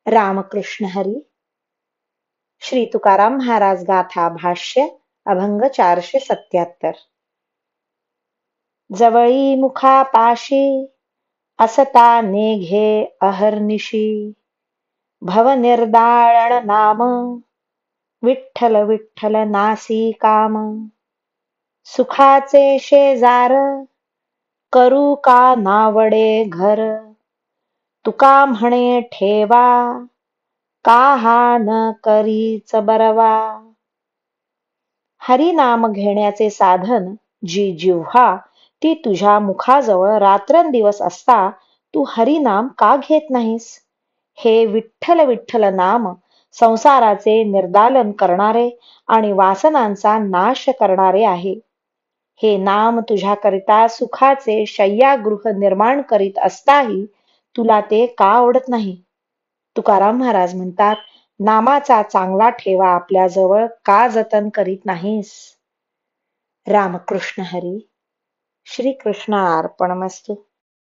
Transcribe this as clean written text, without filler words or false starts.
रामकृष्ण हरी. श्री तुकाराम महाराज गाथा भाष्य अभंग 477. जवळी मुखापाशी असता नेघे अहर्निशी, भव निर्दाळण नाम विठ्ठल विठ्ठल नासी काम. सुखाचे शेजार करू का नावडे घर, तुका म्हणे ठेवा का हा न करीच बरवा. हरी नाम घेण्याचे साधन जी जिव्हा ती तुझ्या मुखाजवळ रात्रंदिवस असता तू हरी नाम का घेत नाहीस. हे विठ्ठल विठ्ठल नाम संसाराचे निर्दालन करणारे आणि वासनांचा नाश करणारे आहे. हे नाम तुझ्याकरिता सुखाचे शय्यागृह निर्माण करीत असताही तुला ते का आवडत नाही. तुकाराम महाराज म्हणतात, नामाचा चांगला ठेवा आपल्याजवळ का जतन करीत नाहीस. रामकृष्ण हरी. श्री कृष्ण अर्पणमस्तु.